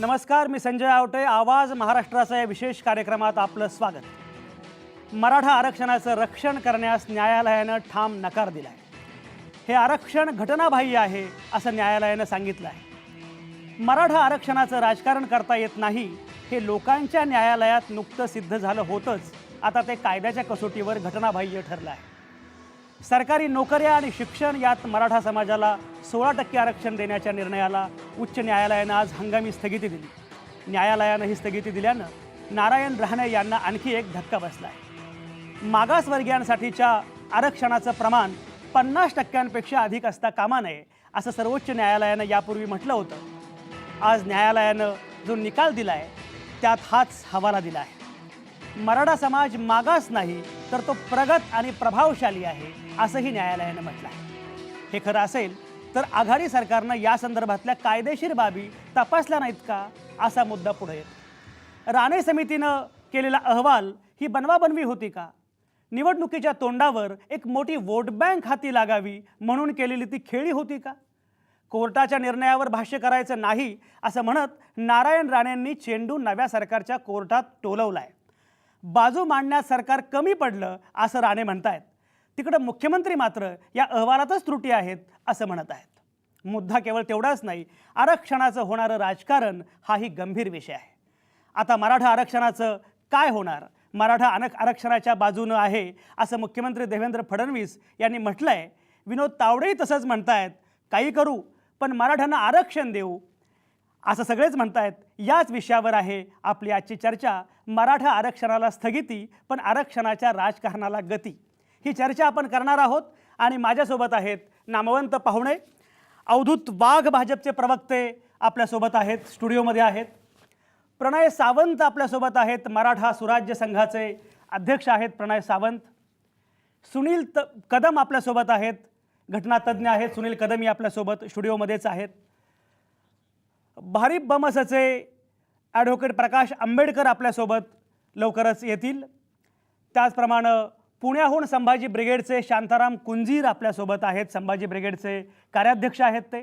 नमस्कार, मी संजय आवटे. आवाज महाराष्ट्राचा या विशेष कार्यक्रमात आपलं स्वागत. मराठा आरक्षणाचं रक्षण करण्यास न्यायालयानं ठाम नकार दिला आहे. हे आरक्षण घटनाबाह्य आहे असं न्यायालयानं सांगितलं आहे. मराठा आरक्षणाचं राजकारण करता येत नाही हे लोकांच्या न्यायालयात नुकतं सिद्ध झालं होतंच. आता ते कायद्याच्या कसोटीवर घटनाबाह्य ठरलं आहे. सरकारी नोकऱ्या आणि शिक्षण यात मराठा समाजाला 16% आरक्षण देण्याच्या निर्णयाला उच्च न्यायालयानं आज हंगामी स्थगिती दिली. न्यायालयानं ही स्थगिती दिल्यानं नारायण राणे यांना आणखी एक धक्का बसला आहे. मागासवर्गीयांसाठीच्या आरक्षणाचं प्रमाण 50%पेक्षा अधिक असता कामा नये असं सर्वोच्च न्यायालयानं यापूर्वी म्हटलं होतं. आज न्यायालयानं जो निकाल दिला आहे त्यात हाच हवाला दिला आहे. मराठा समाज मागास नाही तर तो प्रगत आणि प्रभावशाली आहे असंही न्यायालयानं म्हटलं आहे. हे खरं असेल तर आघाडी सरकारनं या संदर्भातल्या कायदेशीर बाबी तपासल्या नाहीत का असा मुद्दा पुढे येतो. राणे समितीनं केलेला अहवाल ही बनवाबनवी होती का? निवडणुकीच्या तोंडावर एक मोठी वोट बँक हाती लागावी म्हणून केलेली ती खेळी होती का? कोर्टाच्या निर्णयावर भाष्य करायचं नाही असं म्हणत नारायण राणेंनी चेंडू नव्या सरकारच्या कोर्टात टोलवला आहे. बाजू मांडण्यात सरकार कमी पडलं असं राणे म्हणतायत. तिकडं मुख्यमंत्री मात्र या अहवालातच त्रुटी आहेत असं म्हणत आहेत. मुद्दा केवळ तेवढाच नाही, आरक्षणाचं होणारं राजकारण हाही गंभीर विषय आहे. आता मराठा आरक्षणाचं काय होणार? मराठा आरक्षणाच्या बाजूनं आहे असं मुख्यमंत्री देवेंद्र फडणवीस यांनी म्हटलं आहे. विनोद तावडेही तसंच म्हणतायत, काही करू पण मराठ्यांना आरक्षण देऊ असं सगळेच म्हणतायत. याच विषयावर आहे आपली आजची चर्चा. मराठा आरक्षणाला स्थगिती पण आरक्षणाच्या राजकारणाला गती, ही चर्चा आपण करणार आहोत. आणि माझ्यासोबत आहेत नामवंत पाहुणे. अवधूत वाघ भाजपचे प्रवक्ते आपल्यासोबत आहेत, स्टुडिओमध्ये आहेत. प्रणय सावंत आपल्यासोबत आहेत, मराठा सुराज्य संघाचे अध्यक्ष आहेत प्रणय सावंत. सुनील कदम आपल्यासोबत आहेत, घटनातज्ञ आहेत सुनील कदम आपल्यासोबत स्टुडिओमध्येच आहेत. भारिप बमसचे ॲडव्होकेट प्रकाश आंबेडकर आपल्यासोबत लवकरच येतील. त्याचप्रमाणे पुण्याहून संभाजी ब्रिगेडचे शांताराम कुंजीर आपल्यासोबत आहेत, संभाजी ब्रिगेडचे कार्याध्यक्ष आहेत ते.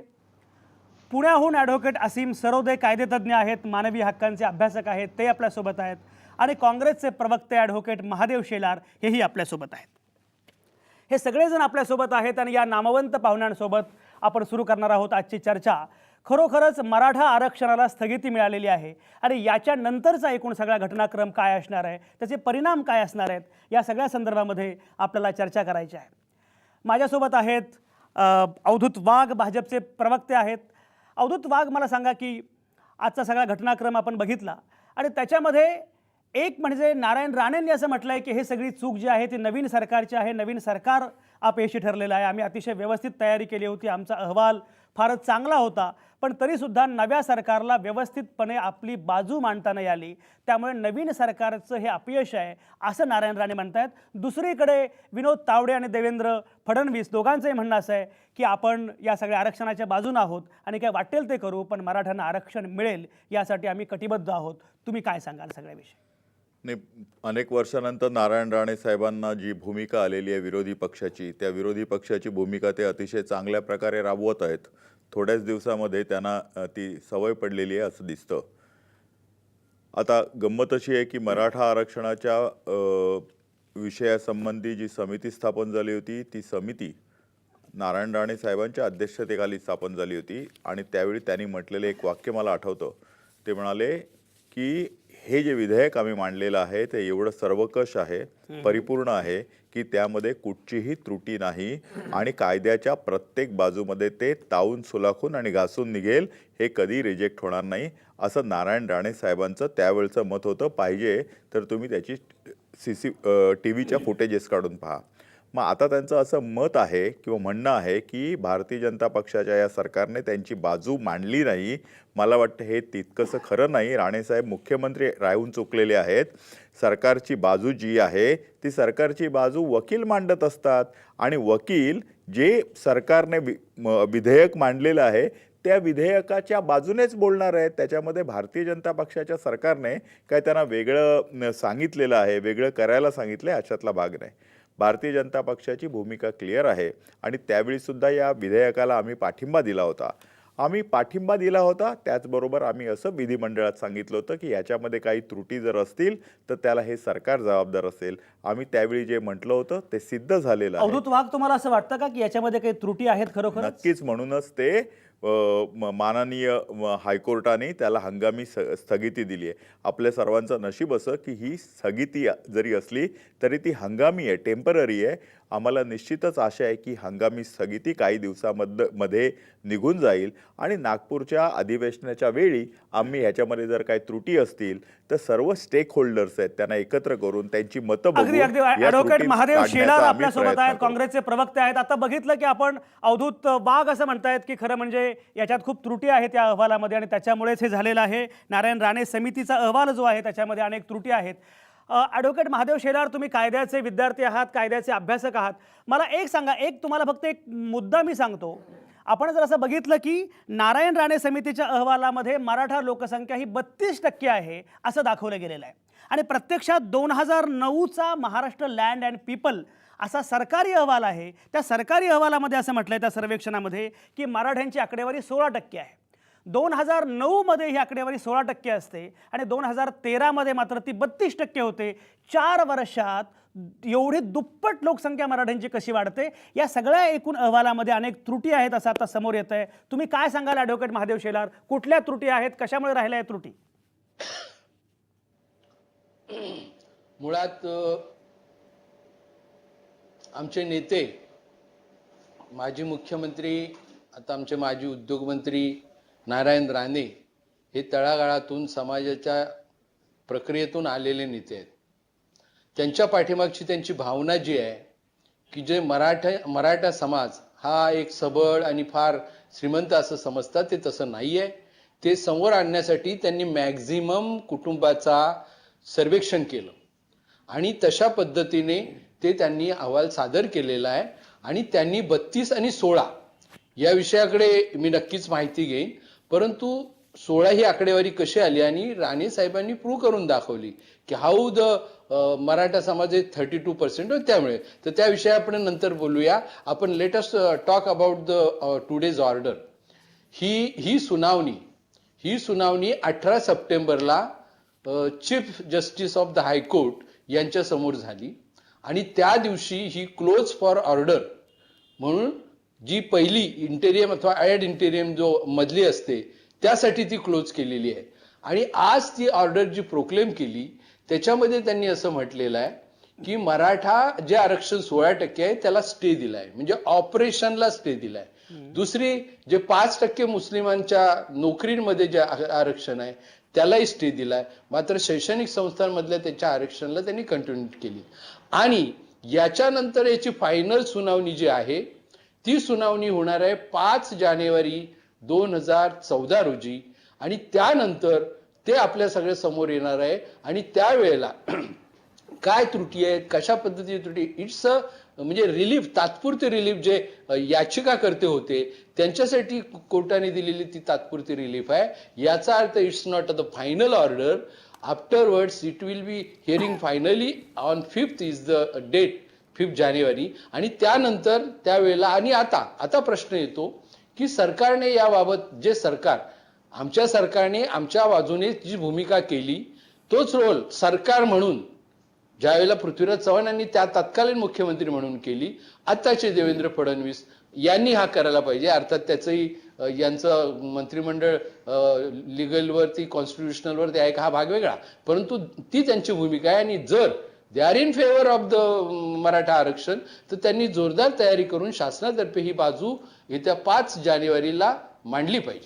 पुण्याहून ॲडव्होकेट असीम सरोदे कायदेतज्ञ आहेत, मानवी हक्कांचे अभ्यासक आहेत, ते आपल्यासोबत आहेत. आणि काँग्रेसचे प्रवक्ते ॲडव्होकेट महादेव शेलार हेही आपल्यासोबत आहेत. हे सगळेजण आपल्यासोबत आहेत आणि या नामवंत पाहुण्यांसोबत आपण सुरू करणार आहोत आजची चर्चा. खरोखरच मराठा आरक्षणाला स्थगिती मिळालेली आहे आणि याच्यानंतरचा एकूण सगळा घटनाक्रम काय असणार आहे, त्याचे परिणाम काय असणार आहेत, या सगळ्या संदर्भामध्ये आपल्याला चर्चा करायची आहे. माझ्यासोबत आहेत अवधूत वाघ, भाजपचे प्रवक्ते आहेत. अवधूत वाघ, मला सांगा की आजचा सगळा घटनाक्रम आपण बघितला आणि त्याच्यामध्ये एक म्हणजे नारायण राणेंनी असं म्हटलं आहे की हे सगळी चूक जी आहे ती नवीन सरकारची आहे. नवीन सरकार अपयशी ठरलेलं आहे. आम्ही अतिशय व्यवस्थित तयारी केली होती, आमचा अहवाल फारच चांगला होता, पण तरीसुद्धा नव्या सरकारला व्यवस्थितपणे आपली बाजू मांडता नाही आली, त्यामुळे नवीन सरकारचं हे अपयश आहे असं नारायण राणे म्हणतात. दुसरीकडे विनोद तावडे आणि देवेंद्र फडणवीस दोघांचंही म्हणणं असं आहे की आपण या सगळ्या आरक्षणाच्या बाजूनं आहोत आणि काय वाटेल ते करू, पण मराठ्यांना आरक्षण मिळेल यासाठी आम्ही कटिबद्ध आहोत. तुम्ही काय सांगाल सगळ्याविषयी? नाही, अनेक वर्षानंतर नारायण राणे साहेबांना जी भूमिका आलेली आहे विरोधी पक्षाची, त्या विरोधी पक्षाची भूमिका ते अतिशय चांगल्या प्रकारे राबवत आहेत. थोड्याच दिवसामध्ये त्यांना ती सवय पडलेली आहे असं दिसतं. आता गंमत अशी आहे की मराठा आरक्षणाच्या विषयासंबंधी जी समिती स्थापन झाली होती, ती समिती नारायण राणे साहेबांच्या अध्यक्षतेखाली स्थापन झाली होती आणि त्यावेळी त्यांनी म्हटलेलं एक वाक्य मला आठवतं. ते म्हणाले की हे जे विधेयक आम्ही मांडलेलं आहे ते एवढं सर्वकष आहे, परिपूर्ण आहे की त्यामध्ये कुठचीही त्रुटी नाही आणि कायद्याच्या प्रत्येक बाजूमध्ये ते तावून सुलाखून आणि घासून निघेल, हे कधी रिजेक्ट होणार नाही असं नारायण राणे साहेबांचं त्यावेळचं मत होतं. पाहिजे तर तुम्ही त्याची टीव्हीच्या फुटेजेस काढून पहा. मग आता त्यांचं असं मत आहे किंवा म्हणणं आहे की भारतीय जनता पक्षाच्या या सरकारने त्यांची बाजू मांडली नाही. मला वाटतं हे तितकंसं खरं नाही. राणेसाहेब मुख्यमंत्री राहून चुकलेले आहेत. सरकारची बाजू जी आहे ती सरकारची बाजू वकील मांडत असतात आणि वकील जे सरकारने विधेयक मांडलेलं आहे त्या विधेयकाच्या बाजूनेच बोलणार आहेत. त्याच्यामध्ये भारतीय जनता पक्षाच्या सरकारने काय त्यांना वेगळं सांगितलेलं आहे, वेगळं करायला सांगितलं आहे अशातला भाग नाही. भारतीय जनता पक्षाची भूमिका क्लिअर आहे आणि त्यावेळी सुद्धा या विधेयकाला आम्ही पाठिंबा दिला होता. आम्ही पाठिंबा दिला होता. त्याचबरोबर आम्ही असं विधिमंडळात सांगितलं होतं की याच्यामध्ये काही त्रुटी जर असतील तर त्याला हे सरकार जबाबदार असेल. आम्ही त्यावेळी जे म्हटलं होतं ते सिद्ध झालेलं आहे. अवधूत वाघ, तुम्हाला असं वाटतं का की याच्यामध्ये काही त्रुटी आहेत खरोखर? नक्कीच, म्हणूनच ते माननीय हायकोर्टाने त्याला हंगामी स्थगिती दिली आहे. आपल्या सर्वांचं नशीब असं की ही स्थगिती जरी असली तरी ती हंगामी आहे, टेम्पररी आहे. आम्हाला निश्चितच आशा आहे की हंगामी स्थगिती काही दिवसामध्ये निघून जाईल आणि नागपूरच्या अधिवेशनाच्या वेळी आम्ही ह्याच्यामध्ये जर काही त्रुटी असतील तर सर्व स्टेक होल्डर्स आहेत त्यांना एकत्र करून त्यांची मतं अगदी अगदी या ॲडव्होकेट त्रुटी महादेव काढण्याचा शेलार आम्ही आपल्यासोबत प्रयत्न आहेत, करू. काँग्रेसचे प्रवक्ते आहेत. आता बघितलं की आपण अवधूत वाघ असं म्हणतायत की खरं म्हणजे याच्यात खूप त्रुटी आहेत या अहवालामध्ये आणि त्याच्यामुळेच हे झालेलं आहे. नारायण राणे समितीचा अहवाल जो आहे त्याच्यामध्ये अनेक त्रुटी आहेत. ॲडव्होकेट महादेव शेलार, तुम्ही कायद्याचे विद्यार्थी आहात, कायद्याचे अभ्यासक आहात. मला एक सांगा, तुम्हाला फक्त एक मुद्दा मी सांगतो. आपण जर असं बघितलं की नारायण राणे समितीच्या अहवालामध्ये मराठा लोकसंख्या ही 32% आहे असं दाखवलं गेलेलं आहे आणि प्रत्यक्षात 2009चा महाराष्ट्र लँड अँड पीपल असा सरकारी अहवाल आहे. त्या सरकारी अहवालामध्ये असं म्हटलंय त्या सर्वेक्षणामध्ये की मराठ्यांची आकडेवारी 16% आहे. 2009मध्ये ही आकडेवारी 16% असते आणि 2013मध्ये मात्र ती 32% होते. 4 वर्षात एवढी दुप्पट लोकसंख्या मराठ्यांची कशी वाढते? या सगळ्या एकूण अहवालामध्ये अनेक त्रुटी आहेत असं आता समोर येत आहे. तुम्ही काय सांगाल ॲडव्होकेट महादेव शेलार? कुठल्या त्रुटी आहेत, कशामुळे राहिल्या या त्रुटी? मुळात आमचे नेते, माजी मुख्यमंत्री, आता आमचे माजी उद्योगमंत्री नारायण राणे हे तळागाळातून समाजाच्या प्रक्रियेतून आलेले नेते आहेत. त्यांच्या पाठीमागची त्यांची भावना जी आहे की जे मराठा समाज हा एक सबळ आणि फार श्रीमंत असं समजतात, ते तसं नाही आहे. ते समोर आणण्यासाठी त्यांनी मॅक्झिमम कुटुंबाचा सर्वेक्षण केलं आणि तशा पद्धतीने ते त्यांनी अहवाल सादर केलेला आहे. आणि त्यांनी 32 आणि 16 या विषयाकडे मी नक्कीच माहिती घेईन, परंतु 16 ही आकडेवारी कशी आली आणि राणे साहेबांनी प्रूव्ह करून दाखवली की हाऊ द मराठा समाज इज 32%. त्यामुळे तर त्या विषयी आपण नंतर बोलूया. आपण let us talk about the today's order. ही सुनावणी 18 सप्टेंबरला chief justice of the high court यांच्या समोर झाली आणि त्या दिवशी ही क्लोज फॉर ऑर्डर म्हणून जी पहिली इंटेरियम अथवा ॲड इंटेरियम जो मजली असते त्यासाठी ती क्लोज केलेली आहे. आणि आज ती ऑर्डर जी प्रोक्लेम केली त्याच्यामध्ये त्यांनी असं म्हटलेलं आहे की मराठा जे आरक्षण 16% आहे त्याला स्टे दिलाय, म्हणजे ऑपरेशनला स्टे दिलाय. दुसरी जे 5% मुस्लिमांच्या नोकरीमध्ये जे आरक्षण आहे त्यालाही स्टे दिलाय. मात्र शैक्षणिक संस्थांमधल्या त्याच्या आरक्षणाला त्यांनी कंटिन्यू केली. आणि याच्यानंतर याची फायनल सुनावणी जी आहे ती सुनावणी होणार आहे 5 जानेवारी 2014 रोजी आणि त्यानंतर ते आपल्या सगळ्या समोर येणार आहे. आणि त्यावेळेला काय त्रुटी आहेत, कशा पद्धतीची त्रुटी, इट्स म्हणजे रिलीफ, तात्पुरते रिलीफ जे याचिकाकर्ते होते त्यांच्यासाठी कोर्टाने दिलेली ती तात्पुरती रिलीफ आहे. याचा अर्थ it's not the final order. Afterwards it will be hearing finally on 5th is the date, 5 जानेवारी. आणि त्यानंतर त्यावेळेला आणि आता प्रश्न येतो की सरकारने याबाबत जे आमच्या सरकारने आमच्या बाजूने जी भूमिका केली तोच रोल सरकार म्हणून ज्यावेळेला पृथ्वीराज चव्हाणांनी त्या तत्कालीन मुख्यमंत्री म्हणून केली, आत्ताचे देवेंद्र फडणवीस यांनी हा करायला पाहिजे. अर्थात त्याचंही यांचं मंत्रिमंडळ लिगलवरती कॉन्स्टिट्युशनलवरती आहे का हा भाग वेगळा, परंतु ती त्यांची भूमिका आहे. आणि जर they are in favour of the Maratha आरक्षण तर त्यांनी जोरदार तयारी करून शासनातर्फे ही बाजू येत्या 5 जानेवारीला मांडली पाहिजे.